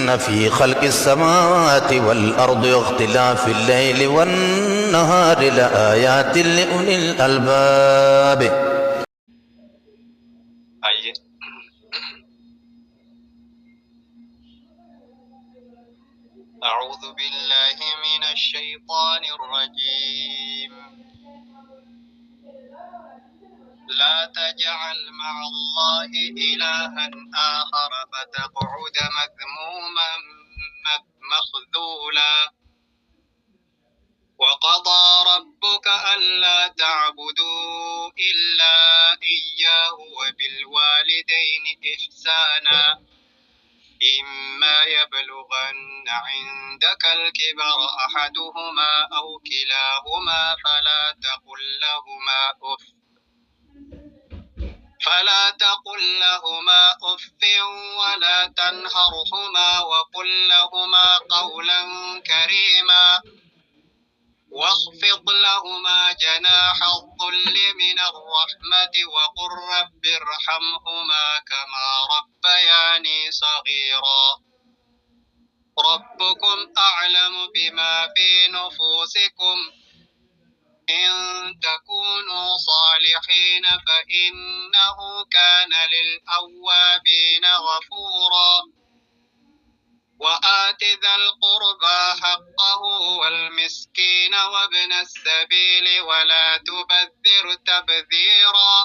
إن في خلق السماوات والأرض واختلاف الليل والنهار لآيات لأولي الألباب. أعوذ بالله من الشيطان الرجيم. لا تجعل مع الله إلها آخر فتقعد مذموما مخذولا. وقضى ربك ألا تعبدوا إلا إياه وبالوالدين إحسانا إما يبلغن عندك الكبر أحدهما أو كلاهما فلا تقل لهما أف ولا تنهرهما وقل لهما قولا كريما واخفض لهما جناح الذل من الرحمة وقل رب ارحمهما كما ربياني صغيرا. ربكم أعلم بما في نفوسكم إن تكونوا صالحين فإنه كان للأوابين غفورا. وآت ذا القربى حقه والمسكين وابن السبيل ولا تبذر تبذيرا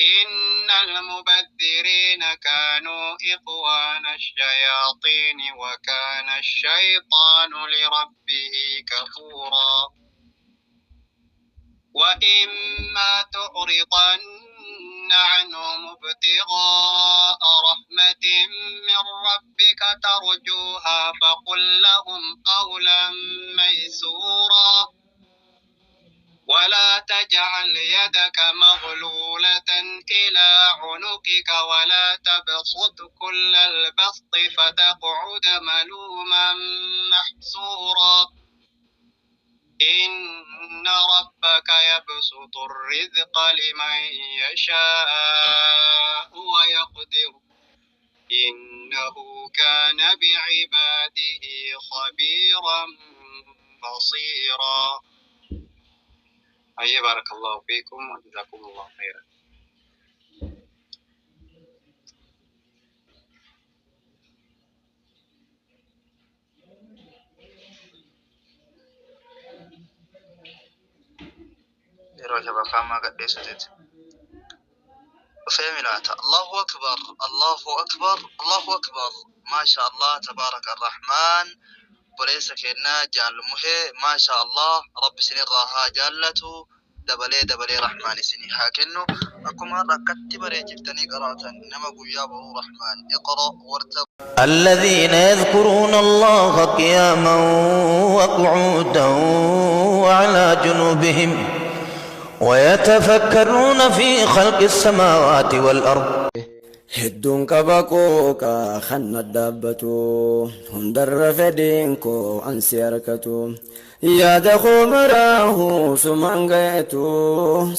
إن المبذرين كانوا إخوان الشياطين وكان الشيطان لربه كفورا. وإما تعرضن عنهم ابتغاء رحمة من ربك ترجوها فقل لهم قولا ميسورا. ولا تجعل يدك مغلولة إلى عنقك ولا تبسط كل البسط فتقعد ملوما محسورا. إن ربك يبسط الرزق لمن يشاء ويقدر إنه كان بعباده خبيرا بصيرا. بارك الله فيكم وجزاكم الله خيرا. رجب كما قد يسجد فهمنا. الله أكبر الله أكبر الله أكبر ما شاء الله تبارك الرحمن وليس كنا جال مه ما شاء الله رب سني راها جالته دبلي رحمن سني هاكنو أكما ركت بريجفتني قرأت إنما قيابه رحمن اقرأ وارتب. الذين يذكرون الله قياما وقعودا وعلى جنوبهم ويتفكرون في خلق السماوات والأرض. هدون كباكوكا خنا الدابتو هندر فدينكو أنسيركتو يا دخو مراه سمانغيتو.